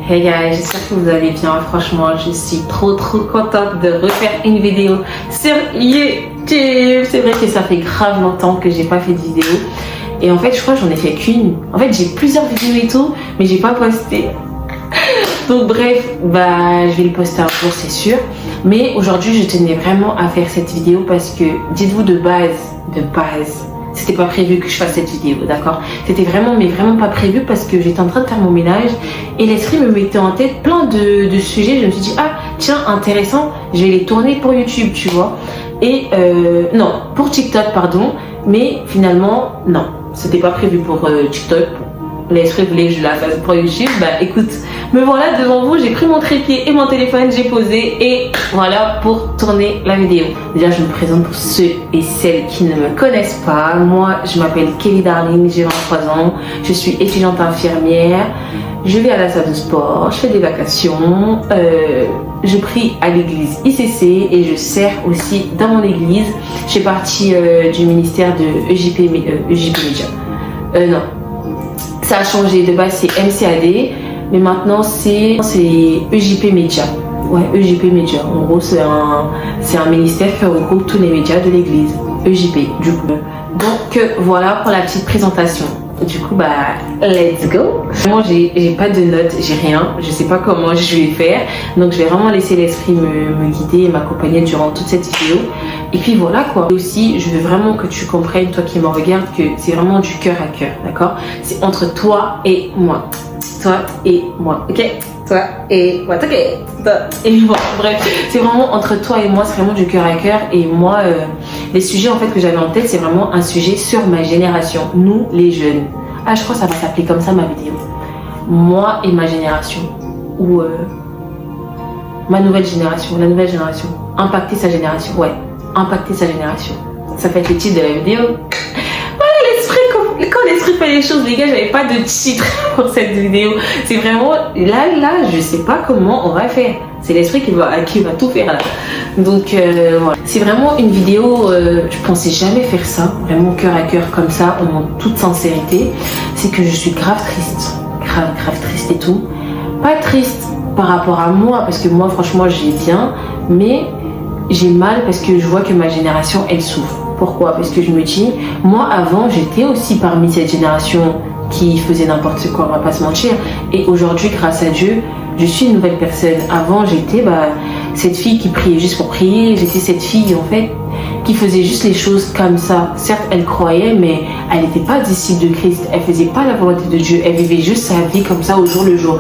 Hey guys, j'espère que vous allez bien. Franchement, je suis trop contente de refaire une vidéo sur YouTube. C'est vrai que ça fait grave longtemps que j'ai pas fait de vidéo. Et en fait, je crois que j'en ai fait qu'une. En fait, j'ai plusieurs vidéos et tout, mais j'ai pas posté. Donc bref, je vais le poster un jour, c'est sûr. Mais aujourd'hui, je tenais vraiment à faire cette vidéo parce que, dites-vous de base, c'était pas prévu que je fasse cette vidéo, d'accord? C'était vraiment pas prévu parce que j'étais en train de faire mon ménage et l'esprit me mettait en tête plein de sujets. Je me suis dit, ah tiens, intéressant, je vais les tourner pour YouTube, tu vois. Et non, pour TikTok, pardon. Mais finalement, non, c'était pas prévu pour TikTok. L'esprit voulait que je la fasse pour YouTube. Écoute, me voilà devant vous, j'ai pris mon trépied et mon téléphone, j'ai posé et voilà pour tourner la vidéo. Déjà, je me présente pour ceux et celles qui ne me connaissent pas. Moi, je m'appelle Kelly Darling, j'ai 23 ans, je suis étudiante infirmière, je vais à la salle de sport, je fais des vacations, je prie à l'église ICC et je sers aussi dans mon église. Je fais partie du ministère de EJP Media. Non. Ça a changé, de base c'est MCAD, mais maintenant c'est EJP Media. Ouais, EJP Media. En gros, c'est un ministère qui regroupe tous les médias de l'église. EJP, du coup. Donc voilà pour la petite présentation. Du coup, let's go. Vraiment, j'ai pas de notes, j'ai rien. Je sais pas comment je vais faire. Donc, je vais vraiment laisser l'esprit me guider et m'accompagner durant toute cette vidéo. Et puis voilà quoi. Et aussi, je veux vraiment que tu comprennes, toi qui me regardes, que c'est vraiment du cœur à cœur, d'accord? C'est entre toi et moi. Toi et moi, ok? Toi et moi, ok? Toi et moi. Bref, c'est vraiment entre toi et moi, c'est vraiment du cœur à cœur. Et moi, les sujets en fait que j'avais en tête, c'est vraiment un sujet sur ma génération, nous les jeunes. Ah, je crois que ça va s'appeler comme ça ma vidéo. Moi et ma génération. Ou ma nouvelle génération, la nouvelle génération. Impacter sa génération, ouais. Impacter sa génération. Ça fait le titre de la vidéo. Quand l'esprit fait les choses, les gars, j'avais pas de titre pour cette vidéo. C'est vraiment, là, je sais pas comment on va faire. C'est l'esprit qui va tout faire là. Donc voilà. C'est vraiment une vidéo, je pensais jamais faire ça, vraiment cœur à cœur comme ça, en toute sincérité. C'est que je suis grave triste. Grave triste et tout. Pas triste par rapport à moi, parce que moi franchement j'ai bien, mais j'ai mal parce que je vois que ma génération elle souffre. Pourquoi? Parce que je me dis, moi avant j'étais aussi parmi cette génération qui faisait n'importe quoi, on va pas se mentir. Et aujourd'hui, grâce à Dieu, je suis une nouvelle personne. Avant j'étais cette fille qui priait juste pour prier. J'étais cette fille en fait qui faisait juste les choses comme ça. Certes elle croyait, mais elle n'était pas disciple de Christ. Elle faisait pas la volonté de Dieu. Elle vivait juste sa vie comme ça au jour le jour.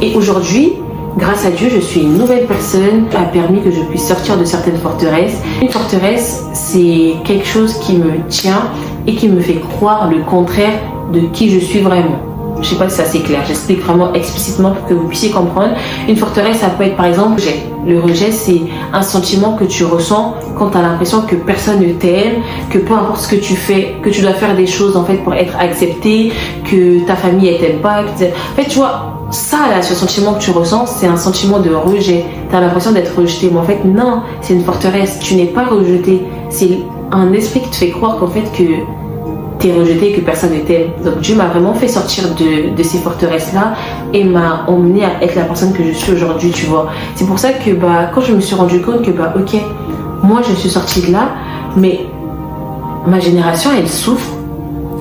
Et aujourd'hui, grâce à Dieu, je suis une nouvelle personne qui a permis que je puisse sortir de certaines forteresses. Une forteresse, c'est quelque chose qui me tient et qui me fait croire le contraire de qui je suis vraiment. Je sais pas si ça c'est clair, j'explique vraiment explicitement pour que vous puissiez comprendre. Une forteresse, ça peut être par exemple le rejet. Le rejet, c'est un sentiment que tu ressens quand tu as l'impression que personne ne t'aime, que peu importe ce que tu fais, que tu dois faire des choses en fait pour être accepté, que ta famille elle t'aime pas. En fait, tu vois, ça là, ce sentiment que tu ressens, c'est un sentiment de rejet. Tu as l'impression d'être rejeté, mais en fait non, c'est une forteresse. Tu n'es pas rejeté. C'est un esprit qui te fait croire qu'en fait que t'es rejeté, que personne ne t'aime. Donc Dieu m'a vraiment fait sortir de ces forteresses-là et m'a emmené à être la personne que je suis aujourd'hui, tu vois. C'est pour ça que quand je me suis rendu compte que ok, moi je suis sortie de là, mais ma génération elle souffre.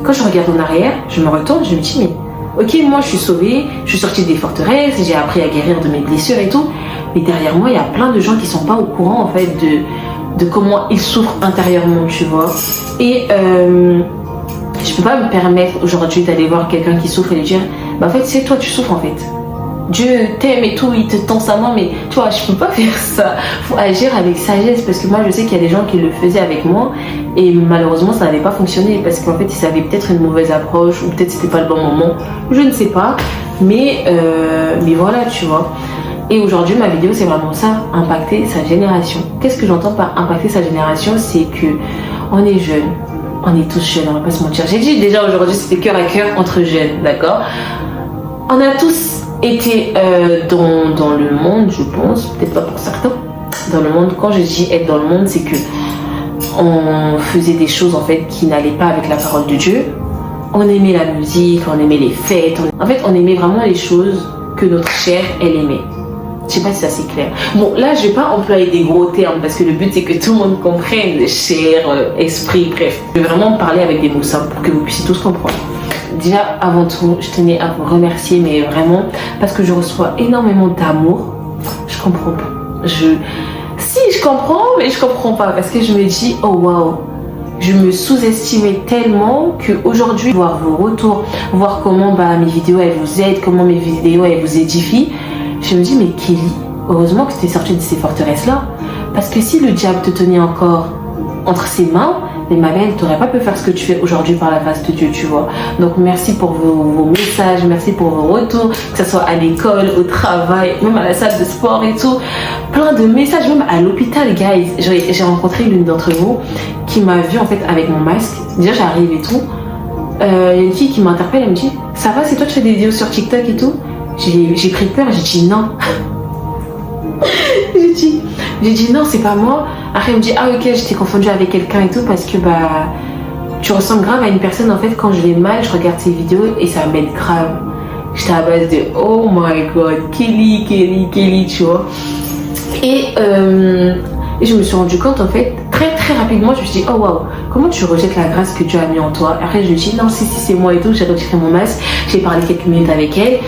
Quand je regarde en arrière, je me retourne, je me dis mais ok, moi je suis sauvée, je suis sortie des forteresses, j'ai appris à guérir de mes blessures et tout, mais derrière moi il y a plein de gens qui sont pas au courant en fait de comment ils souffrent intérieurement, tu vois. Et je peux pas me permettre aujourd'hui d'aller voir quelqu'un qui souffre et lui dire en fait c'est toi tu souffres en fait. Dieu t'aime et tout, il te tend sa main, mais tu vois, je peux pas faire ça. Faut agir avec sagesse parce que moi je sais qu'il y a des gens qui le faisaient avec moi et malheureusement ça n'avait pas fonctionné parce qu'en fait ils avaient peut-être une mauvaise approche ou peut-être c'était pas le bon moment, je ne sais pas, mais voilà, tu vois. Et aujourd'hui ma vidéo c'est vraiment ça, impacter sa génération. Qu'est-ce que j'entends par impacter sa génération? C'est que on est jeune. On est tous jeunes, on va pas se mentir. J'ai dit déjà aujourd'hui c'était cœur à cœur entre jeunes, d'accord? On a tous été dans le monde, je pense, peut-être pas pour certains. Dans le monde, quand je dis être dans le monde, c'est que on faisait des choses en fait qui n'allaient pas avec la parole de Dieu. On aimait la musique, on aimait les fêtes. En fait, on aimait vraiment les choses que notre chair, elle aimait. Je sais pas si ça c'est clair. Bon, là, je vais pas employer des gros termes parce que le but c'est que tout le monde comprenne, chair, esprit, bref. Je vais vraiment parler avec des mots simples pour que vous puissiez tous comprendre. Déjà, avant tout, je tenais à vous remercier, mais vraiment, parce que je reçois énormément d'amour. Je comprends pas. Si, je comprends, mais je comprends pas parce que je me dis, oh waouh, je me sous-estimais tellement qu'aujourd'hui, voir vos retours, voir comment mes vidéos elles vous aident, comment mes vidéos elles vous édifient, je me dis, mais Kelly, heureusement que tu es sortie de ces forteresses-là. Parce que si le diable te tenait encore entre ses mains, mais ma belle, tu n'aurais pas pu faire ce que tu fais aujourd'hui par la grâce de Dieu, tu vois. Donc merci pour vos messages, merci pour vos retours, que ce soit à l'école, au travail, même à la salle de sport et tout. Plein de messages, même à l'hôpital, guys. J'ai rencontré l'une d'entre vous qui m'a vu en fait avec mon masque. Déjà, j'arrive et tout. Il y a une fille qui m'interpelle, elle me dit, ça va, c'est toi, tu fais des vidéos sur TikTok et tout? J'ai pris peur, j'ai dit non. j'ai dit non, c'est pas moi. Après elle me dit ah ok, j'étais confondue avec quelqu'un et tout parce que tu ressembles grave à une personne. En fait quand je vais mal, je regarde ses vidéos et ça m'aide grave. J'étais à base de oh my god, Kelly, tu vois. Et je me suis rendu compte en fait très rapidement, je me suis dit oh waouh, comment tu rejettes la grâce que Dieu a mis en toi. Après je me suis dit non, si c'est moi et tout. J'ai retiré mon masque, j'ai parlé quelques minutes avec elle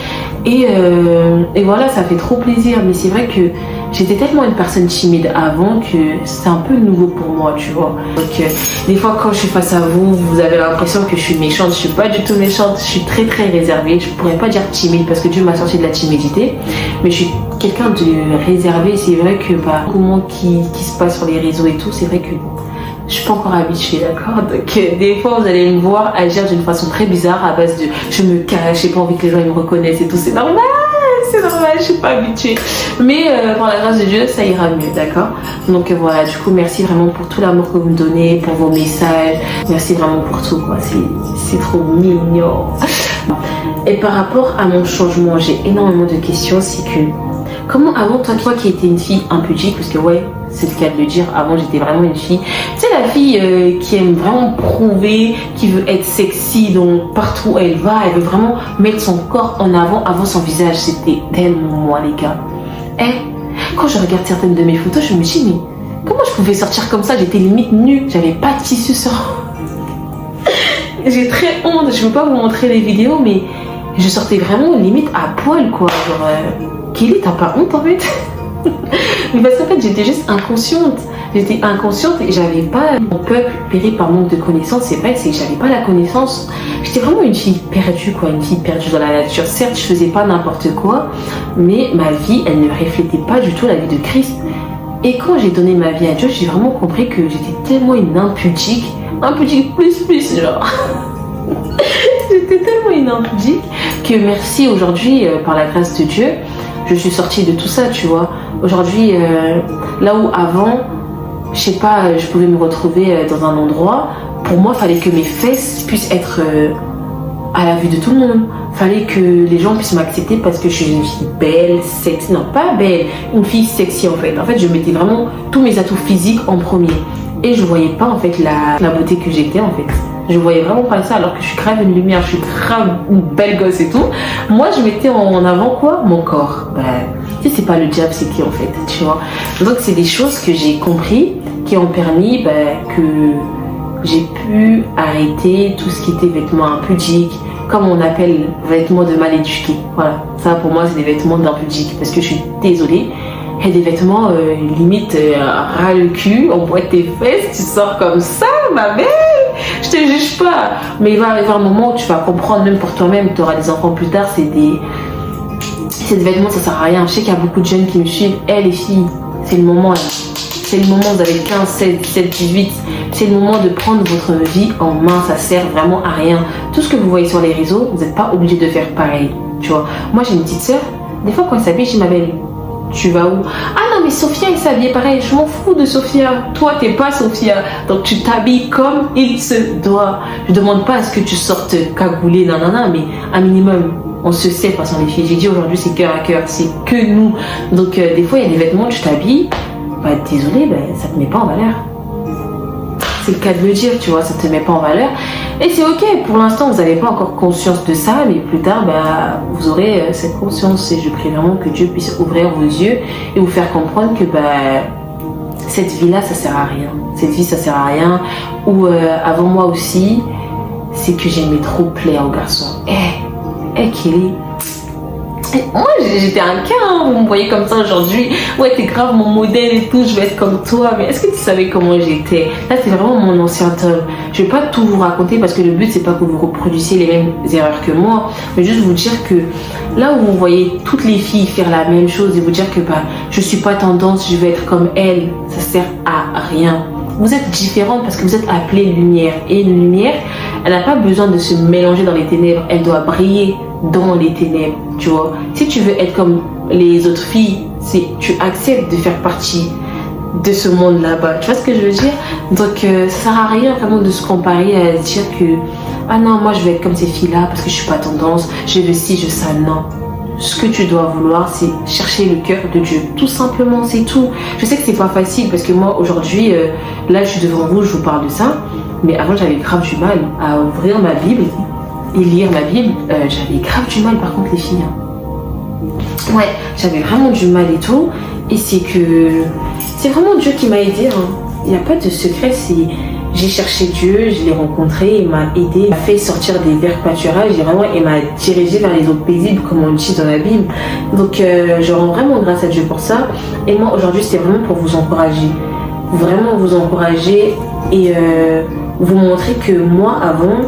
et voilà, ça fait trop plaisir. Mais c'est vrai que j'étais tellement une personne timide avant que c'est un peu nouveau pour moi, tu vois. Donc des fois quand je suis face à vous, vous avez l'impression que je suis méchante. Je suis pas du tout méchante, je suis très réservée. Je pourrais pas dire timide parce que Dieu m'a sorti de la timidité, mais je suis quelqu'un de réservé. C'est vrai que beaucoup de monde qui se passe sur les réseaux et tout, c'est vrai que je suis pas encore habituée, d'accord. Donc des fois vous allez me voir agir d'une façon très bizarre à base de je me cache, j'ai pas envie que les gens ils me reconnaissent et tout. C'est normal, je suis pas habituée. Mais par la grâce de Dieu, ça ira mieux, d'accord. Donc voilà, du coup merci vraiment pour tout l'amour que vous me donnez, pour vos messages. Merci vraiment pour tout, quoi. C'est trop mignon. Et par rapport à mon changement, j'ai énormément de questions. C'est que comment avant, toi qui étais une fille impudique, parce que ouais, c'est le cas de le dire, avant j'étais vraiment une fille, tu sais la fille qui aime vraiment prouver, qui veut être sexy, donc partout où elle va, elle veut vraiment mettre son corps en avant son visage. C'était tellement moi les gars. Quand je regarde certaines de mes photos, je me dis mais comment je pouvais sortir comme ça? J'étais limite nue, j'avais pas de tissu sur. J'ai très honte, je veux pas vous montrer les vidéos, mais je sortais vraiment limite à poil quoi, genre Kelly, t'as pas honte en fait? Mais parce qu'en fait j'étais juste inconsciente. J'étais inconsciente et j'avais pas. Mon peuple périt par manque de connaissances, c'est vrai, c'est que j'avais pas la connaissance. J'étais vraiment une fille perdue quoi, une fille perdue dans la nature. Certes je faisais pas n'importe quoi, mais ma vie elle ne reflétait pas du tout la vie de Christ. Et quand j'ai donné ma vie à Dieu, j'ai vraiment compris que j'étais tellement une impudique plus genre. J'étais tellement une impudique que merci aujourd'hui par la grâce de Dieu, je suis sortie de tout ça, tu vois. Aujourd'hui, là où avant, je sais pas, je pouvais me retrouver dans un endroit, pour moi, il fallait que mes fesses puissent être à la vue de tout le monde. Fallait que les gens puissent m'accepter parce que je suis une fille belle, sexy, non pas belle, une fille sexy en fait. En fait, je mettais vraiment tous mes atouts physiques en premier. Et je voyais pas en fait la beauté que j'étais en fait. Je voyais vraiment pas ça alors que je suis grave une lumière, je suis grave une belle gosse et tout. Moi je mettais en avant quoi? Mon corps. Tu sais, c'est pas le diable, c'est qui en fait, tu vois. Donc c'est des choses que j'ai compris qui ont permis que j'ai pu arrêter tout ce qui était vêtements impudiques, comme on appelle vêtements de mal éduqués. Voilà, ça pour moi c'est des vêtements d'impudiques parce que je suis désolée. Il y a des vêtements limite ras le cul, on voit tes fesses, tu sors comme ça, ma belle. Je te juge pas, mais il va arriver un moment où tu vas comprendre, même pour toi-même, tu auras des enfants plus tard, c'est des vêtements, ça sert à rien. Je sais qu'il y a beaucoup de jeunes qui me suivent, les filles, c'est le moment là. C'est le moment, vous avez 15, 16, 17, 18, c'est le moment de prendre votre vie en main, ça sert vraiment à rien. Tout ce que vous voyez sur les réseaux, vous n'êtes pas obligé de faire pareil, tu vois. Moi j'ai une petite soeur, des fois quand elle s'habille, je dis ma belle, tu vas où? Ah non mais Sophia elle s'habille pareil, je m'en fous de Sophia, toi t'es pas Sophia, donc tu t'habilles comme il se doit. Je demande pas à ce que tu sortes cagoulée, nanana, mais un minimum, on se sait façon les filles. J'ai dit aujourd'hui c'est cœur à cœur, c'est que nous. Donc des fois il y a des vêtements, tu t'habilles, désolé, ça te met pas en valeur. c'est le cas de le dire, tu vois, ça te met pas en valeur. Et c'est ok, pour l'instant, vous n'avez pas encore conscience de ça, mais plus tard, bah, vous aurez cette conscience. Et je prie vraiment que Dieu puisse ouvrir vos yeux et vous faire comprendre que bah, cette vie-là, ça sert à rien. Cette vie, ça sert à rien. Ou avant moi aussi, c'est que j'aimais trop plaire aux garçons. Kelly. Moi j'étais un cas, hein. Vous me voyez comme ça aujourd'hui. Ouais, t'es grave mon modèle et tout, je vais être comme toi. Mais est-ce que tu savais comment j'étais? Là, c'est vraiment mon ancien Tom. Je vais pas tout vous raconter parce que le but c'est pas que vous reproduisiez les mêmes erreurs que moi, mais juste vous dire que là où vous voyez toutes les filles faire la même chose et vous dire que bah je suis pas tendance, je vais être comme elle, ça sert à rien. Vous êtes différente parce que vous êtes appelée lumière. Et une lumière, elle n'a pas besoin de se mélanger dans les ténèbres. Elle doit briller dans les ténèbres, tu vois. Si tu veux être comme les autres filles, tu acceptes de faire partie de ce monde là-bas. Tu vois ce que je veux dire? Donc, ça sert à rien vraiment de se comparer à se dire que ah non, moi je vais être comme ces filles-là parce que je suis pas tendance, je veux ci, je ça. Non. Ce que tu dois vouloir, c'est chercher le cœur de Dieu. Tout simplement, c'est tout. Je sais que c'est pas facile parce que moi, aujourd'hui, là, je suis devant vous, je vous parle de ça. Mais avant, j'avais grave du mal à ouvrir ma Bible et lire ma Bible. J'avais grave du mal, par contre, les filles. Hein. Ouais, j'avais vraiment du mal et tout. Et c'est vraiment Dieu qui m'a aidée. Hein. Il n'y a pas de secret, j'ai cherché Dieu, je l'ai rencontré, il m'a aidé, il m'a fait sortir des verts pâturages et m'a dirigé vers les eaux paisibles, comme on dit dans la Bible. Donc je rends vraiment grâce à Dieu pour ça. Et moi aujourd'hui, c'est vraiment pour vous encourager. Vraiment vous encourager et vous montrer que moi avant,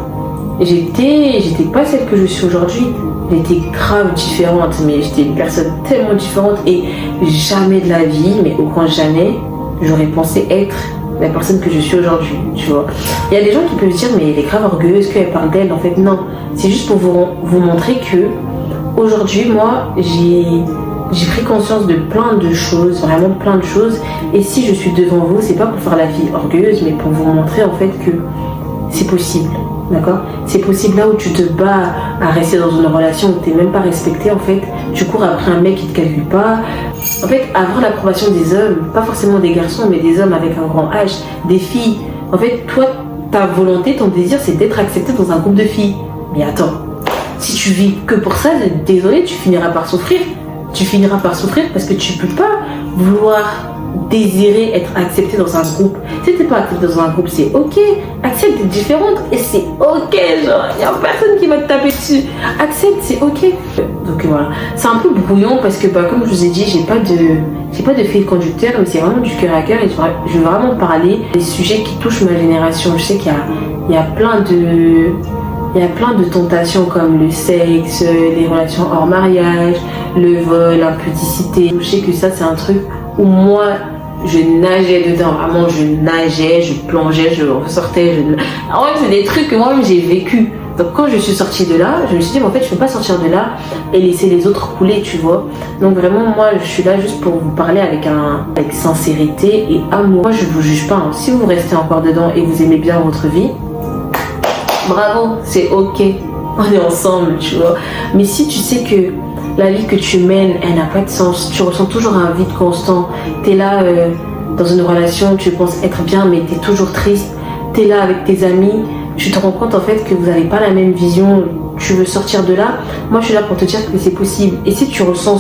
j'étais pas celle que je suis aujourd'hui. J'étais grave différente, mais j'étais une personne tellement différente et jamais de la vie, mais au grand jamais, j'aurais pensé être la personne que je suis aujourd'hui, tu vois. Il y a des gens qui peuvent se dire mais elle est grave orgueilleuse, qu'elle parle d'elle. En fait non, c'est juste pour vous montrer que aujourd'hui moi j'ai pris conscience de plein de choses, vraiment plein de choses. Et si je suis devant vous, c'est pas pour faire la vie orgueilleuse, mais pour vous montrer en fait que c'est possible. D'accord? C'est possible là où tu te bats à rester dans une relation où tu n'es même pas respecté, en fait. Tu cours après un mec qui ne te calcule pas. En fait, avoir l'approbation des hommes, pas forcément des garçons, mais des hommes avec un grand H, des filles. En fait, toi, ta volonté, ton désir, c'est d'être accepté dans un groupe de filles. Mais attends, si tu vis que pour ça, désolé, tu finiras par souffrir. Tu finiras par souffrir parce que tu peux pas vouloir désirer être accepté dans un groupe. Si t'es pas accepté dans un groupe, c'est ok. Accepte d'être différente et c'est ok. Genre, y a personne qui va te taper dessus. Accepte, c'est ok. Donc voilà, c'est un peu brouillon parce que bah, comme je vous ai dit, j'ai pas de fil conducteur, mais c'est vraiment du cœur à cœur et je veux vraiment parler des sujets qui touchent ma génération. Je sais qu'il y a plein de tentations comme le sexe, les relations hors mariage, le vol, l'impudicité. Je sais que ça c'est un truc où moi je nageais dedans, vraiment je nageais, je plongeais, je ressortais. En fait, c'est des trucs que moi-même j'ai vécu. Donc quand je suis sortie de là, je me suis dit en fait je peux pas sortir de là et laisser les autres couler, tu vois. Donc vraiment moi je suis là juste pour vous parler avec sincérité et amour. Moi je vous juge pas, hein. Si vous restez encore dedans et vous aimez bien votre vie, bravo, c'est ok, on est ensemble, tu vois. Mais si tu sais que la vie que tu mènes, elle n'a pas de sens, tu ressens toujours un vide constant, t'es là dans une relation, tu penses être bien mais t'es toujours triste, t'es là avec tes amis, tu te rends compte en fait que vous n'avez pas la même vision, tu veux sortir de là, moi je suis là pour te dire que c'est possible. Et si tu ressens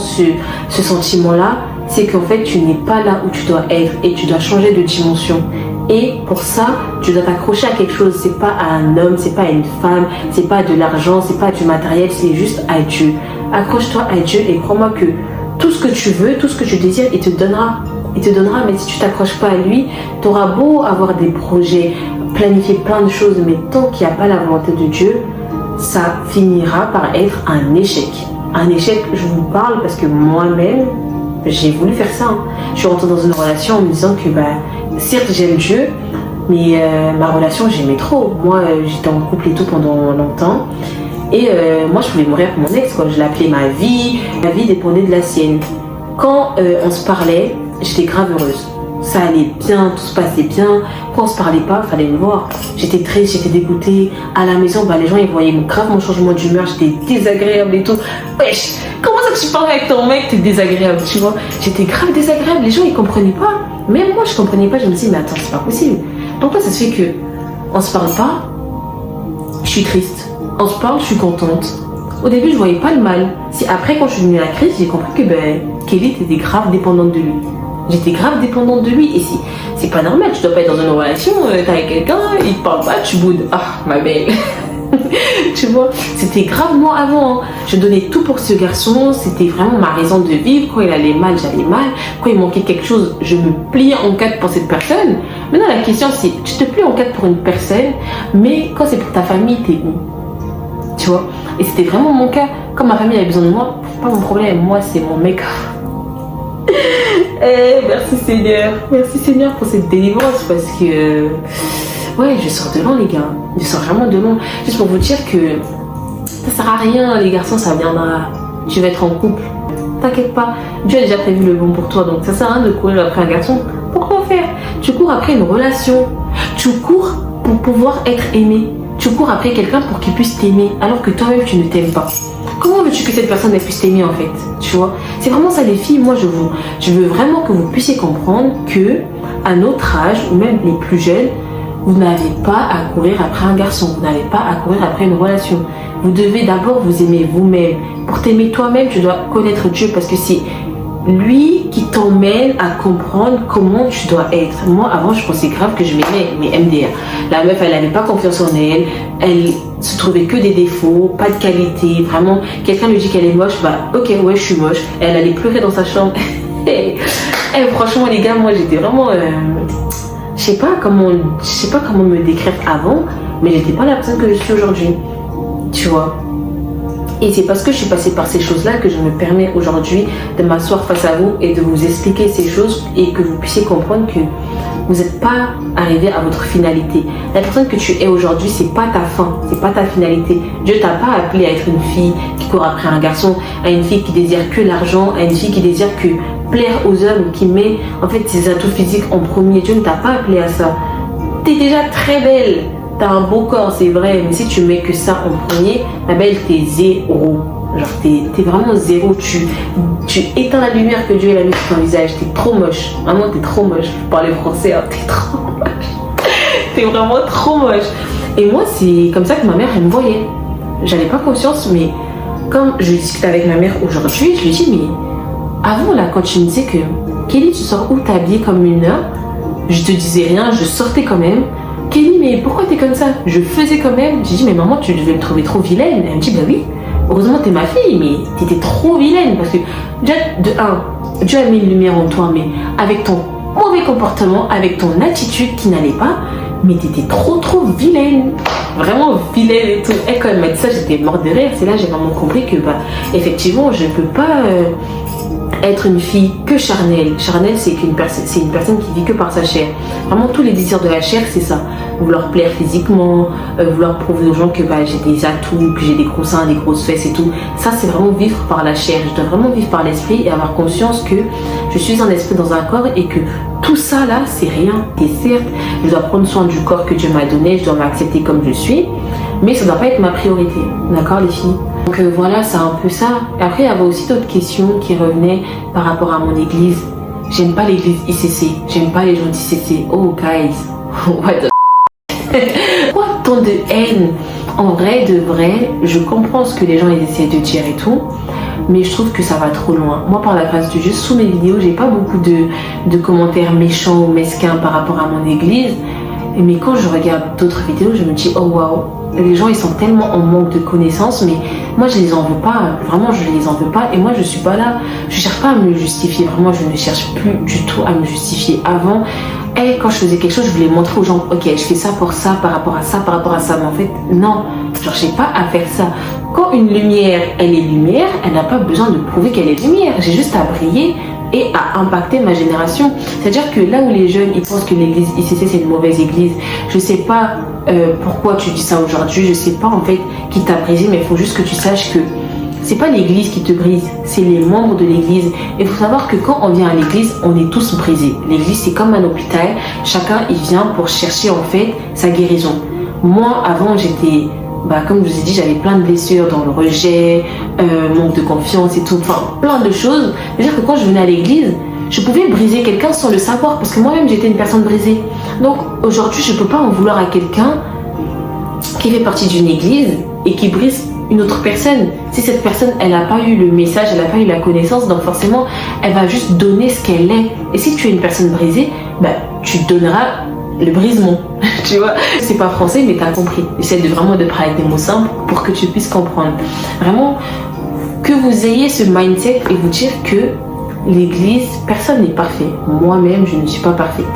ce sentiment-là, c'est qu'en fait tu n'es pas là où tu dois être et tu dois changer de dimension. Et pour ça, tu dois t'accrocher à quelque chose. C'est pas à un homme, c'est pas à une femme, c'est pas à de l'argent, c'est pas à du matériel, c'est juste à Dieu. Accroche-toi à Dieu et crois-moi que tout ce que tu veux, tout ce que tu désires, il te donnera. Il te donnera, mais si tu t'accroches pas à lui, tu auras beau avoir des projets, planifier plein de choses, mais tant qu'il n'y a pas la volonté de Dieu, ça finira par être un échec. Un échec, je vous parle parce que moi-même, j'ai voulu faire ça. Je suis rentrée dans une relation en me disant que certes j'aime Dieu, mais ma relation j'aimais trop. Moi j'étais en couple et tout pendant longtemps. Et moi je voulais mourir pour mon ex, quoi. Je l'appelais ma vie dépendait de la sienne. Quand on se parlait, j'étais grave heureuse. Ça allait bien, tout se passait bien. Quand on se parlait pas, fallait me voir. J'étais triste, j'étais dégoûtée. À la maison, les gens ils voyaient grave mon changement d'humeur, j'étais désagréable et tout. Wesh, comment ça que tu parles avec ton mec, t'es désagréable, tu vois. J'étais grave désagréable, les gens ils comprenaient pas. Même moi je comprenais pas, je me disais mais attends, c'est pas possible. Pourquoi ça se fait que on se parle pas, je suis triste. On se parle, je suis contente. Au début, je voyais pas le mal. C'est après, quand je suis venue à la crise, j'ai compris que Kelly était grave dépendante de lui. J'étais grave dépendante de lui. Et c'est pas normal, tu dois pas être dans une relation, t'es avec quelqu'un, il te parle pas, tu boudes. Ah, ma belle. Tu vois, c'était grave moi avant. Hein. Je donnais tout pour ce garçon, c'était vraiment ma raison de vivre. Quand il allait mal, j'allais mal. Quand il manquait quelque chose, je me pliais en quatre pour cette personne. Maintenant, la question c'est, tu te plies en quatre pour une personne, mais quand c'est pour ta famille, t'es où? Tu vois? Et c'était vraiment mon cas. Quand ma famille avait besoin de moi, c'est pas mon problème. Moi, c'est mon mec. Merci Seigneur. Merci Seigneur pour cette délivrance parce que... ouais, je sors de loin les gars. Je sors vraiment de loin. Juste pour vous dire que ça sert à rien les garçons, ça viendra. Tu vas être en couple. T'inquiète pas. Dieu a déjà prévu le bon pour toi. Donc ça sert à rien de courir après un garçon. Pourquoi faire? Tu cours après une relation. Tu cours pour pouvoir être aimé. Tu cours après quelqu'un pour qu'il puisse t'aimer alors que toi-même tu ne t'aimes pas. Comment veux-tu que cette personne puisse t'aimer en fait? Tu vois? C'est vraiment ça les filles. Moi je veux vraiment que vous puissiez comprendre que à notre âge ou même les plus jeunes, vous n'avez pas à courir après un garçon, vous n'avez pas à courir après une relation. Vous devez d'abord vous aimer vous-même. Pour t'aimer toi-même, tu dois connaître Dieu parce que c'est lui qui t'emmène à comprendre comment tu dois être. Moi, avant, je pensais grave que je m'aimais, mais MDR. La meuf, elle n'avait pas confiance en elle, elle se trouvait que des défauts, pas de qualité. Vraiment, quelqu'un lui dit qu'elle est moche, bah ok, ouais, je suis moche. Elle allait pleurer dans sa chambre. Franchement, les gars, moi, j'étais vraiment... je sais pas comment me décrire avant, mais j'étais pas la personne que je suis aujourd'hui, tu vois. Et c'est parce que je suis passée par ces choses-là que je me permets aujourd'hui de m'asseoir face à vous et de vous expliquer ces choses et que vous puissiez comprendre que vous n'êtes pas arrivé à votre finalité. La personne que tu es aujourd'hui, c'est pas ta fin, c'est pas ta finalité. Dieu t'a pas appelé à être une fille qui court après un garçon, à une fille qui désire que l'argent, à une fille qui désire que plaire aux hommes, qui met en fait ses atouts physiques en premier. Dieu ne t'a pas appelé à ça. T'es déjà très belle. T'as un beau corps, c'est vrai, mais si tu mets que ça en premier, ma belle, t'es zéro. Genre, t'es vraiment zéro. Tu éteins la lumière que Dieu a mis sur ton visage. T'es trop moche. Vraiment, t'es trop moche. Je parlais français, hein. T'es trop moche. T'es vraiment trop moche. Et moi, c'est comme ça que ma mère, elle me voyait. J'avais pas conscience, mais quand je discute avec ma mère aujourd'hui, je lui dis, mais avant, là, quand tu me disais que Kelly, tu sors où? T'es habillée comme une heure. Je te disais rien, je sortais quand même. Kelly, mais pourquoi t'es comme ça? Je faisais quand même. J'ai dit, mais maman, tu devais me trouver trop vilaine. Elle me dit, bah oui, heureusement t'es ma fille, mais t'étais trop vilaine. Parce que déjà, de un, Dieu a mis une lumière en toi, mais avec ton mauvais comportement, avec ton attitude qui n'allait pas, mais t'étais trop vilaine. Vraiment vilaine et tout. Et quand elle m'a dit ça, j'étais morte de rire. C'est là que j'ai vraiment compris que, bah, effectivement, je ne peux pas être une fille que charnelle. Charnelle, c'est une personne qui vit que par sa chair. Vraiment, tous les désirs de la chair, c'est ça. Vouloir plaire physiquement, vouloir prouver aux gens que bah, j'ai des atouts, que j'ai des gros seins, des grosses fesses et tout. Ça, c'est vraiment vivre par la chair. Je dois vraiment vivre par l'esprit et avoir conscience que je suis un esprit dans un corps et que tout ça là, c'est rien. Et certes, je dois prendre soin du corps que Dieu m'a donné, je dois m'accepter comme je suis, mais ça ne doit pas être ma priorité. D'accord, les filles? Donc voilà, c'est un peu ça. Après, il y avait aussi d'autres questions qui revenaient par rapport à mon église. J'aime pas l'église ICC. J'aime pas les gens d'ICC. Oh, guys. What the... Quoi tant de haine? En vrai, de vrai, je comprends ce que les gens ils essaient de dire et tout, mais je trouve que ça va trop loin. Moi, par la grâce de Dieu, sous mes vidéos, j'ai pas beaucoup de commentaires méchants ou mesquins par rapport à mon église. Mais quand je regarde d'autres vidéos, je me dis, oh waouh, les gens ils sont tellement en manque de connaissances, mais moi je les en veux pas, vraiment je les en veux pas. Et moi je suis pas là, je cherche pas à me justifier, vraiment je ne cherche plus du tout à me justifier. Avant, quand je faisais quelque chose, je voulais montrer aux gens, ok, je fais ça pour ça, par rapport à ça, par rapport à ça. Mais en fait, non, genre j'ai pas à faire ça. Quand une lumière, elle est lumière, elle n'a pas besoin de prouver qu'elle est lumière. J'ai juste à briller et à impacter ma génération. C'est-à-dire que là où les jeunes ils pensent que l'église ICC c'est une mauvaise église, je sais pas pourquoi tu dis ça aujourd'hui, je sais pas en fait qui t'a brisé, mais il faut juste que tu saches que c'est pas l'église qui te brise, c'est les membres de l'église. Et il faut savoir que quand on vient à l'église, on est tous brisés. L'église c'est comme un hôpital, chacun il vient pour chercher en fait sa guérison. Moi avant j'étais... Bah, comme je vous ai dit, j'avais plein de blessures dans le rejet, manque de confiance et tout, enfin plein de choses. C'est-à-dire que quand je venais à l'église, Je pouvais briser quelqu'un sans le savoir parce que moi-même j'étais une personne brisée. Donc aujourd'hui, je ne peux pas en vouloir à quelqu'un qui fait partie d'une église et qui brise une autre personne. Si cette personne, elle n'a pas eu le message, elle n'a pas eu la connaissance, donc forcément, elle va juste donner ce qu'elle est. Et si tu es une personne brisée, bah, tu donneras le brisement. Tu vois, c'est pas français, mais tu as compris. J'essaie de vraiment de parler avec des mots simples pour que tu puisses comprendre. Vraiment, que vous ayez ce mindset et vous dire que l'église, personne n'est parfait. Moi-même, je ne suis pas parfaite.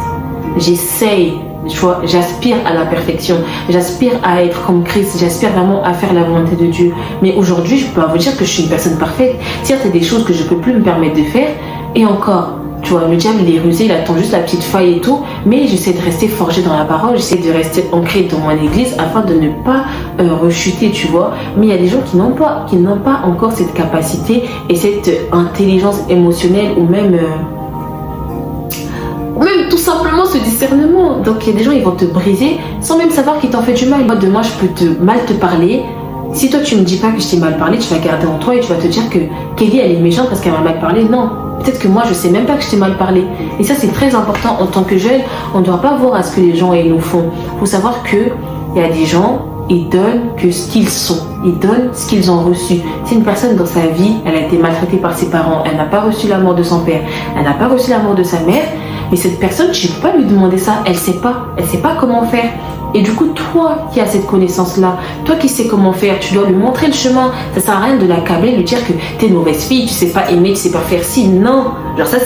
J'essaye, tu vois, j'aspire à la perfection. J'aspire à être comme Christ. J'aspire vraiment à faire la volonté de Dieu. Mais aujourd'hui, je peux pas vous dire que je suis une personne parfaite. Certes, il y a des choses que je peux plus me permettre de faire. Et encore, tu vois, le diable, il est rusé, il attend juste la petite faille et tout. Mais j'essaie de rester forgée dans la parole. J'essaie de rester ancrée dans mon église afin de ne pas rechuter, tu vois. Mais il y a des gens qui n'ont pas encore cette capacité et cette intelligence émotionnelle ou même tout simplement ce discernement. Donc il y a des gens, ils vont te briser sans même savoir qu'ils t'ont fait du mal. Moi, demain, je peux mal te parler. Si toi, tu me dis pas que je t'ai mal parlé, tu vas garder en toi et tu vas te dire que Kelly, elle est méchante parce qu'elle m'a mal parlé. Non, peut-être que moi, je sais même pas que je t'ai mal parlé. Et ça, c'est très important en tant que jeune. On ne doit pas voir à ce que les gens nous font. Il faut savoir qu'il y a des gens, ils donnent que ce qu'ils sont. Ils donnent ce qu'ils ont reçu. Si une personne dans sa vie, elle a été maltraitée par ses parents, elle n'a pas reçu l'amour de son père, elle n'a pas reçu l'amour de sa mère, mais cette personne, tu ne peux pas lui demander ça. Elle sait pas comment faire. Et du coup, toi qui as cette connaissance-là, toi qui sais comment faire, tu dois lui montrer le chemin. Ça sert à rien de l'accabler, de lui dire que t'es une mauvaise fille, tu sais pas aimer, tu sais pas faire ci. Non, genre ça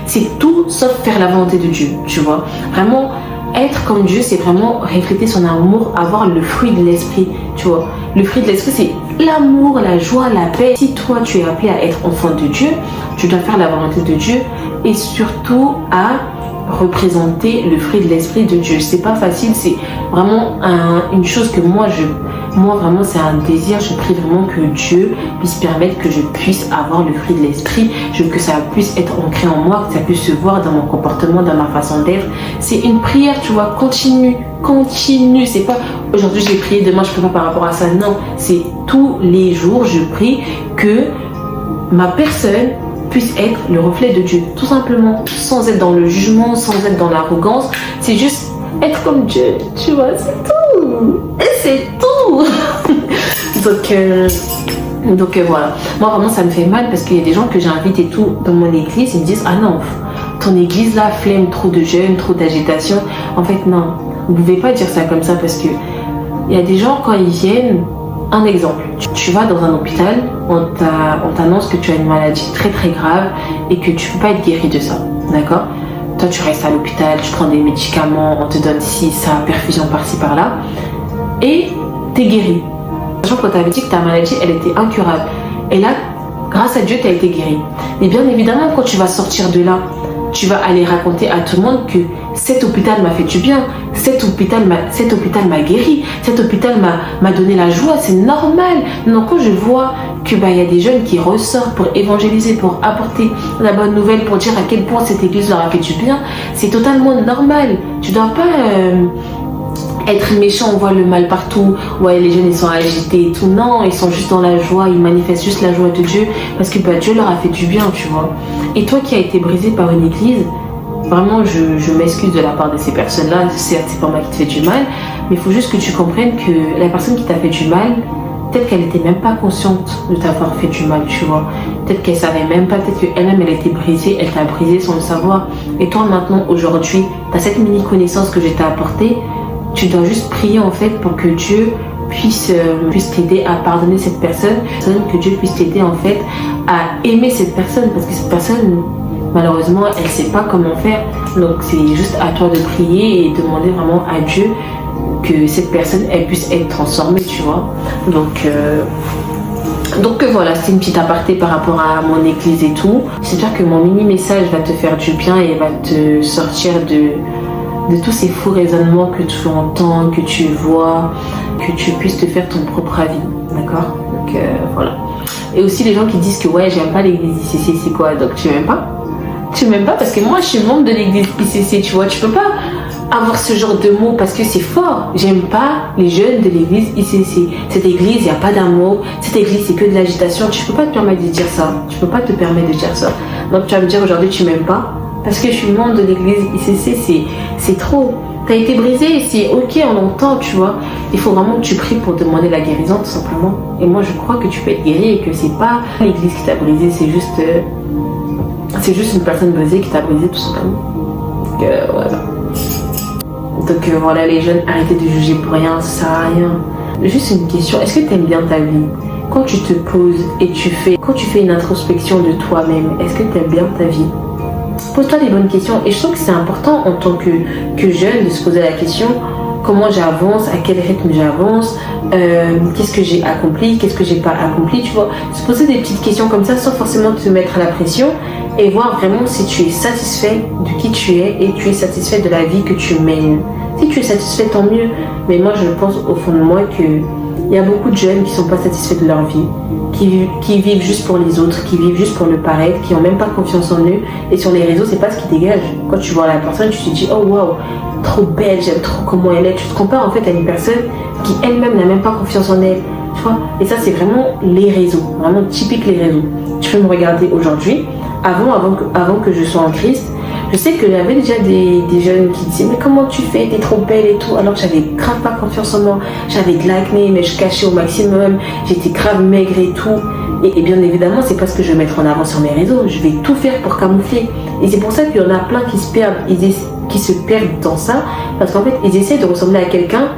c'est tout sauf faire la volonté de Dieu, tu vois. Vraiment, être comme Dieu, c'est vraiment refléter son amour, avoir le fruit de l'esprit, tu vois. Le fruit de l'esprit, c'est l'amour, la joie, la paix. Si toi, tu es appelé à être enfant de Dieu, tu dois faire la volonté de Dieu et surtout à représenter le fruit de l'esprit de Dieu. C'est pas facile, c'est vraiment une chose que moi vraiment c'est un désir. Je prie vraiment que Dieu puisse permettre que je puisse avoir le fruit de l'esprit, que ça puisse être ancré en moi, que ça puisse se voir dans mon comportement, dans ma façon d'être. C'est une prière, tu vois, continue. C'est pas aujourd'hui j'ai prié, demain je prie pas par rapport à ça. Non, c'est tous les jours je prie que ma personne puisse être le reflet de Dieu, tout simplement, sans être dans le jugement, sans être dans l'arrogance. C'est juste être comme Dieu, tu vois, c'est tout. Et c'est tout. Donc voilà. Moi vraiment ça me fait mal parce qu'il y a des gens que j'invite et tout dans mon église, ils me disent ah non, ton église là flemme, trop de jeunes, trop d'agitation. En fait non, vous pouvez pas dire ça comme ça parce que il y a des gens quand ils viennent. Un exemple, tu vas dans un hôpital, on t'annonce que tu as une maladie très très grave et que tu ne peux pas être guéri de ça, d'accord? Toi tu restes à l'hôpital, tu prends des médicaments, on te donne ci, ça, perfusion par-ci par-là et t'es guéri. Sachant qu'on t'avait dit que ta maladie elle était incurable et là, grâce à Dieu, tu as été guéri. Mais bien évidemment, quand tu vas sortir de là, tu vas aller raconter à tout le monde que cet hôpital m'a fait du bien, cet hôpital m'a guéri, cet hôpital m'a donné la joie, c'est normal. Donc quand je vois que y a des jeunes qui ressortent pour évangéliser, pour apporter la bonne nouvelle, pour dire à quel point cette église leur a fait du bien, c'est totalement normal. Tu dois pas être méchant, on voit le mal partout, ouais les jeunes ils sont agités et tout, non, ils sont juste dans la joie, ils manifestent juste la joie de Dieu parce que Dieu leur a fait du bien, tu vois. Et toi qui as été brisé par une église, vraiment je m'excuse de la part de ces personnes-là, certes c'est pas moi qui te fais du mal, mais il faut juste que tu comprennes que la personne qui t'a fait du mal, peut-être qu'elle n'était même pas consciente de t'avoir fait du mal, tu vois. Peut-être qu'elle savait même pas, peut-être qu'elle-même elle était brisée, elle t'a brisé sans le savoir. Et toi maintenant, aujourd'hui, tu as cette mini connaissance que je t'ai apportée. Tu dois juste prier en fait pour que Dieu puisse t'aider à pardonner cette personne, que Dieu puisse t'aider en fait à aimer cette personne parce que cette personne malheureusement elle sait pas comment faire, donc c'est juste à toi de prier et demander vraiment à Dieu que cette personne elle puisse être transformée, tu vois. Donc voilà, c'est une petite aparté par rapport à mon église et tout. J'espère que mon mini message va te faire du bien et va te sortir de tous ces faux raisonnements que tu entends, que tu vois, que tu puisses te faire ton propre avis, d'accord? Donc voilà. Et aussi les gens qui disent que ouais j'aime pas l'église ICC, c'est quoi? Donc tu m'aimes pas? Tu m'aimes pas parce que moi je suis membre de l'église ICC, tu vois, tu peux pas avoir ce genre de mots parce que c'est fort. J'aime pas les jeunes de l'église ICC. Cette église, il n'y a pas d'amour, cette église c'est que de l'agitation, tu peux pas te permettre de dire ça, tu peux pas te permettre de dire ça. Donc tu vas me dire aujourd'hui tu m'aimes pas, Parce que je suis membre de l'église ICC, c'est trop. T'as été brisé, c'est ok, on entend, tu vois. Il faut vraiment que tu pries pour demander la guérison, tout simplement. Et moi, je crois que tu peux être guéri et que c'est pas l'église qui t'a brisé, c'est juste une personne brisée qui t'a brisé, tout simplement. Donc, voilà. Donc, voilà, les jeunes, arrêtez de juger pour rien, ça sert à rien. Juste une question, est-ce que t'aimes bien ta vie? Quand tu te poses et quand tu fais une introspection de toi-même, est-ce que t'aimes bien ta vie? Pose-toi des bonnes questions. Et je trouve que c'est important en tant que jeune de se poser la question, comment j'avance, à quel rythme j'avance, qu'est-ce que j'ai accompli, qu'est-ce que j'ai pas accompli, tu vois. Se poser des petites questions comme ça sans forcément te mettre à la pression et voir vraiment si tu es satisfait de qui tu es et tu es satisfait de la vie que tu mènes. Si tu es satisfait, tant mieux. Mais moi, je pense au fond de moi qu'il y a beaucoup de jeunes qui sont pas satisfaits de leur vie, qui vivent juste pour les autres, qui vivent juste pour le paraître, qui ont même pas confiance en eux. Et sur les réseaux, c'est pas ce qui dégage. Quand tu vois la personne, tu te dis oh waouh, trop belle, j'aime trop comment elle est. Tu te compares en fait à une personne qui elle-même n'a même pas confiance en elle. Tu vois. Et ça, c'est vraiment les réseaux, vraiment typique les réseaux. Tu peux me regarder aujourd'hui, avant que je sois en Christ. Je sais que j'avais déjà des jeunes qui disaient mais comment tu fais, t'es trop belle et tout, alors que j'avais grave pas confiance en moi, j'avais de l'acné mais je cachais au maximum, j'étais grave maigre et tout. Et bien évidemment c'est parce que je vais mettre en avant sur mes réseaux, je vais tout faire pour camoufler. Et c'est pour ça qu'il y en a plein qui se perdent dans ça, parce qu'en fait ils essaient de ressembler à quelqu'un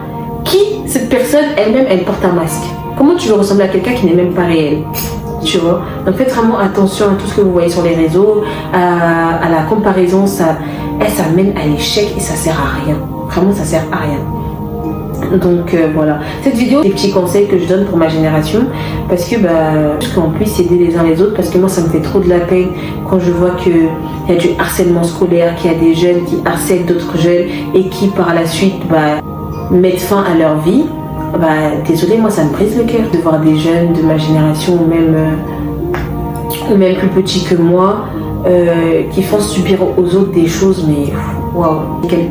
qui, cette personne elle-même, elle porte un masque. Comment tu veux ressembler à quelqu'un qui n'est même pas réel? Tu vois, donc faites vraiment attention à tout ce que vous voyez sur les réseaux, à la comparaison, ça mène à l'échec et ça sert à rien. Vraiment, ça sert à rien. Donc voilà, cette vidéo, des petits conseils que je donne pour ma génération, parce que qu'on puisse aider les uns les autres, parce que moi ça me fait trop de la peine quand je vois qu'il y a du harcèlement scolaire, qu'il y a des jeunes qui harcèlent d'autres jeunes et qui par la suite mettent fin à leur vie. Désolé, moi ça me brise le cœur de voir des jeunes de ma génération ou même plus petits que moi qui font subir aux autres des choses, mais waouh.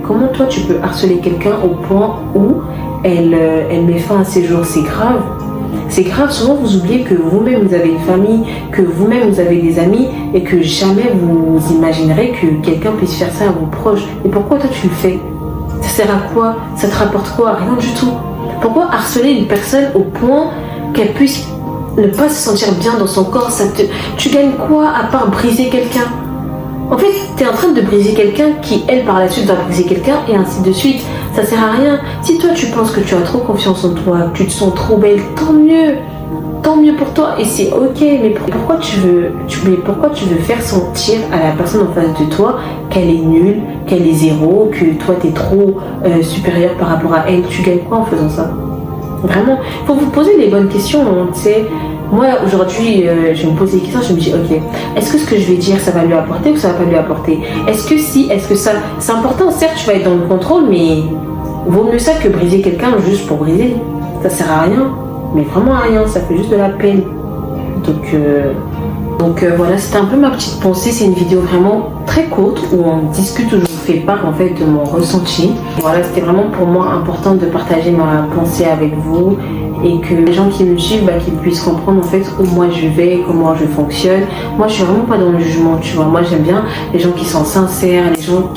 Comment toi tu peux harceler quelqu'un au point où elle met fin à ses jours? C'est grave. C'est grave, souvent vous oubliez que vous-même vous avez une famille, que vous-même vous avez des amis et que jamais vous imaginerez que quelqu'un puisse faire ça à vos proches. Et pourquoi toi tu le fais? Ça sert à quoi? Ça te rapporte quoi? Rien du tout. Pourquoi harceler une personne au point qu'elle puisse ne pas se sentir bien dans son corps? Tu gagnes quoi à part briser quelqu'un? En fait, tu es en train de briser quelqu'un qui, elle, par la suite, va briser quelqu'un et ainsi de suite. Ça sert à rien. Si toi, tu penses que tu as trop confiance en toi, que tu te sens trop belle, tant mieux. Tant mieux pour toi et c'est ok, mais pourquoi tu veux faire sentir à la personne en face de toi qu'elle est nulle, qu'elle est zéro, que toi t'es trop supérieur par rapport à elle? Tu gagnes quoi en faisant ça? Vraiment, il faut vous poser les bonnes questions, hein, tu sais. Moi aujourd'hui, je me pose des questions, je me dis ok, est-ce que ce que je vais dire ça va lui apporter ou ça va pas lui apporter? Est-ce que ça, c'est important, certes tu vas être dans le contrôle, mais vaut mieux ça que briser quelqu'un juste pour briser. Ça sert à rien. Mais vraiment à rien, ça fait juste de la peine. Donc voilà, c'était un peu ma petite pensée. C'est une vidéo vraiment très courte où on discute, où je vous fais part en fait de mon ressenti. Voilà, c'était vraiment pour moi important de partager ma pensée avec vous et que les gens qui me suivent, qu'ils puissent comprendre en fait où moi je vais, comment je fonctionne. Moi je suis vraiment pas dans le jugement, tu vois. Moi j'aime bien les gens qui sont sincères, les gens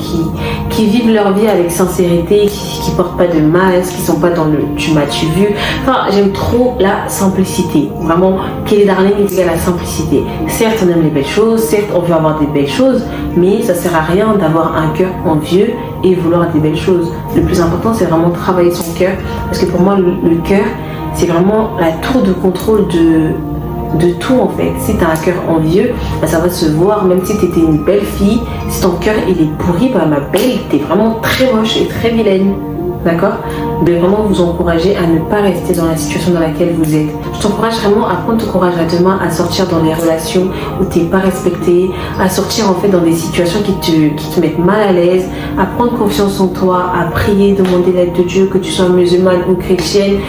qui vivent leur vie avec sincérité, qui portent pas de masque, qui sont pas dans le tu m'as-tu vu. Enfin, j'aime trop la simplicité. Vraiment, Kelly Darling est égale à la simplicité. Certes, on aime les belles choses, certes, on veut avoir des belles choses, mais ça sert à rien d'avoir un cœur envieux et vouloir des belles choses. Le plus important, c'est vraiment travailler son cœur, parce que pour moi, le cœur, c'est vraiment la tour de contrôle de tout en fait. Si tu as un cœur envieux, ça va se voir, même si tu étais une belle fille, si ton cœur il est pourri, ma belle, tu es vraiment très moche et très vilaine. D'accord? Je vais vraiment vous encourager à ne pas rester dans la situation dans laquelle vous êtes. Je t'encourage vraiment à prendre ton courage à deux mains, à sortir dans les relations où tu n'es pas respecté, à sortir en fait dans des situations qui te mettent mal à l'aise, à prendre confiance en toi, à prier, demander l'aide de Dieu, que tu sois musulmane ou chrétienne.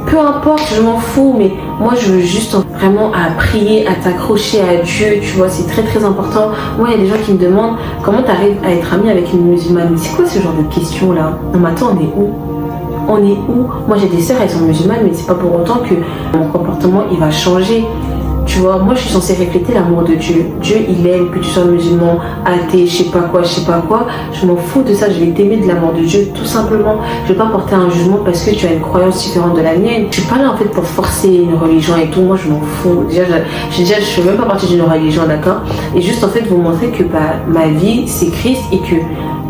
Peu importe, je m'en fous, mais moi je veux juste vraiment à prier, à t'accrocher à Dieu, tu vois, c'est très très important. Moi il y a des gens qui me demandent comment tu arrives à être amie avec une musulmane. Mais c'est quoi ce genre de questions là? Non mais attends, on est où? On est où? Moi j'ai des sœurs, elles sont musulmanes, mais c'est pas pour autant que mon comportement il va changer. Tu vois, moi je suis censée refléter l'amour de Dieu. Dieu il aime que tu sois musulman, athée, je sais pas quoi, je m'en fous de ça, je vais t'aimer de l'amour de Dieu tout simplement. Je vais pas porter un jugement parce que tu as une croyance différente de la mienne. Je suis pas là en fait pour forcer une religion et tout, moi je m'en fous. Déjà je fais même pas partie d'une religion, d'accord. Et juste en fait vous montrer que ma vie c'est Christ et que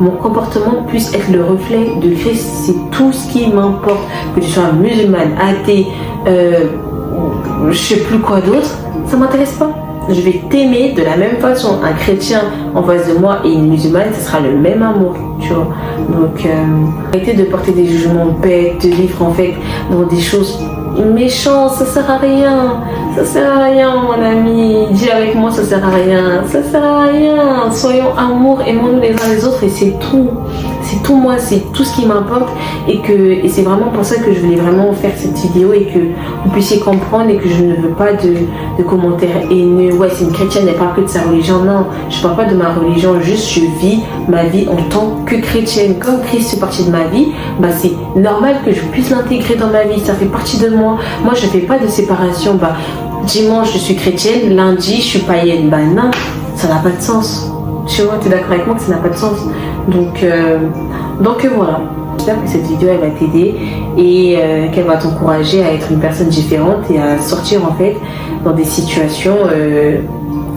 mon comportement puisse être le reflet de Christ, c'est tout ce qui m'importe. Que tu sois musulmane, athée, je sais plus quoi d'autre, ça m'intéresse pas. Je vais t'aimer de la même façon. Un chrétien en face de moi et une musulmane, ce sera le même amour, tu vois. Donc, arrêtez de porter des jugements bêtes, de vivre en fait dans des choses méchantes, ça sert à rien. Ça sert à rien, mon ami. Dis avec moi, ça sert à rien. Ça sert à rien. Soyons amour, aimons-nous les uns les autres et c'est tout. C'est tout moi, c'est tout ce qui m'importe et c'est vraiment pour ça que je voulais vraiment faire cette vidéo et que vous puissiez comprendre et que je ne veux pas de commentaires haineux. Ouais, c'est une chrétienne, elle parle que de sa religion. Non, je parle pas de ma religion, juste je vis ma vie en tant que chrétienne. Comme Christ fait partie de ma vie, c'est normal que je puisse l'intégrer dans ma vie, ça fait partie de moi. Moi, je fais pas de séparation. Dimanche, je suis chrétienne, lundi, je suis païenne. Non, ça n'a pas de sens. Tu vois, tu es d'accord avec moi que ça n'a pas de sens. Donc voilà. J'espère que cette vidéo elle va t'aider et qu'elle va t'encourager à être une personne différente et à sortir en fait dans des situations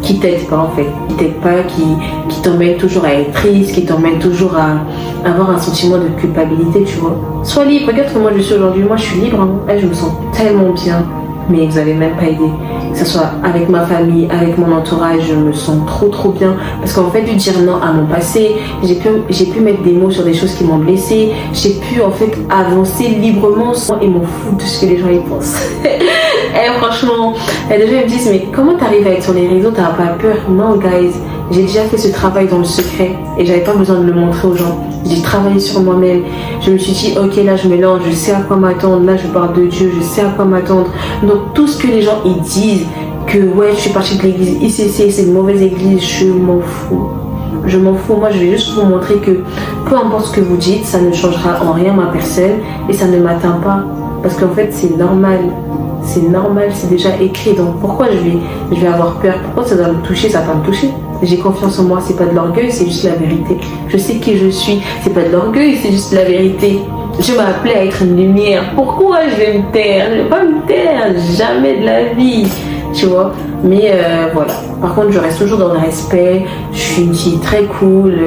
qui t'aident pas en fait, qui t'emmènent toujours à être triste, qui t'emmènent toujours à avoir un sentiment de culpabilité, tu vois. Sois libre, regarde comment je suis aujourd'hui, moi je suis libre, hein. Je me sens tellement bien, mais vous n'avez même pas aidé. Que ce soit avec ma famille, avec mon entourage, je me sens trop bien. Parce qu'en fait, de dire non à mon passé, j'ai pu mettre des mots sur des choses qui m'ont blessée. J'ai pu en fait avancer librement sans et m'en foutre de ce que les gens y pensent. Franchement, des gens me disent mais comment t'arrives à être sur les réseaux, t'as pas peur? Non guys, j'ai déjà fait ce travail dans le secret et j'avais pas besoin de le montrer aux gens. J'ai travaillé sur moi-même. Je me suis dit ok là je me lance, je sais à quoi m'attendre, là je parle de Dieu, je sais à quoi m'attendre. Donc tout ce que les gens ils disent que ouais je suis partie de l'église ICC, c'est une mauvaise église, je m'en fous. Je m'en fous, moi je vais juste vous montrer que peu importe ce que vous dites, ça ne changera en rien ma personne et ça ne m'atteint pas. Parce qu'en fait c'est normal. C'est normal, c'est déjà écrit. Donc pourquoi je vais avoir peur? Pourquoi ça doit me toucher? Ça va pas me toucher. J'ai confiance en moi, c'est pas de l'orgueil, c'est juste la vérité. Je sais qui je suis, c'est pas de l'orgueil, c'est juste la vérité. Je m'appelais à être une lumière. Pourquoi je vais me taire? Je vais pas me taire, jamais de la vie. Tu vois, mais voilà. Par contre, je reste toujours dans le respect. Je suis une fille très cool.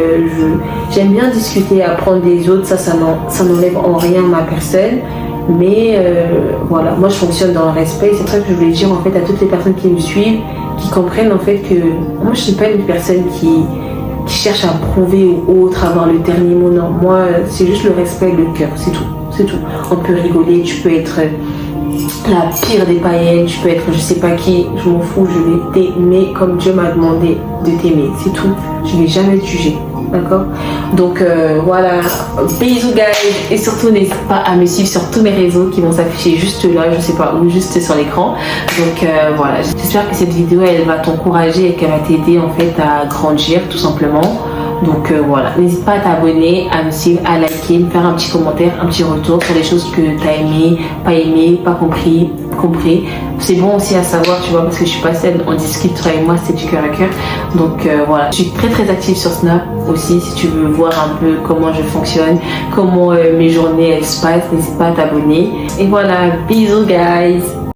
J'aime bien discuter, apprendre des autres. Ça n'enlève en rien ma personne. Mais voilà, moi je fonctionne dans le respect. C'est ça que je voulais dire en fait à toutes les personnes qui me suivent, qui comprennent en fait que moi je suis pas une personne qui cherche à prouver aux autres, à avoir le dernier mot. Non, moi c'est juste le respect et le cœur, c'est tout. On peut rigoler, tu peux être la pire des païennes, tu peux être je sais pas qui, je m'en fous, je vais t'aimer comme Dieu m'a demandé de t'aimer, c'est tout. Je vais jamais te juger. D'accord, donc voilà, bisous guys, et surtout n'hésite pas à me suivre sur tous mes réseaux qui vont s'afficher juste là, je sais pas, ou juste sur l'écran. Donc voilà, j'espère que cette vidéo elle va t'encourager et qu'elle va t'aider en fait à grandir tout simplement. Donc voilà, n'hésite pas à t'abonner, à me suivre, à liker, me faire un petit commentaire, un petit retour sur les choses que tu as aimé, pas compris. C'est bon aussi à savoir, tu vois, parce que je suis pas seule, on discute toi et moi, c'est du cœur à cœur. Donc voilà, je suis très active sur Snap aussi, si tu veux voir un peu comment je fonctionne, comment mes journées elles se passent, n'hésite pas à t'abonner. Et voilà, bisous guys.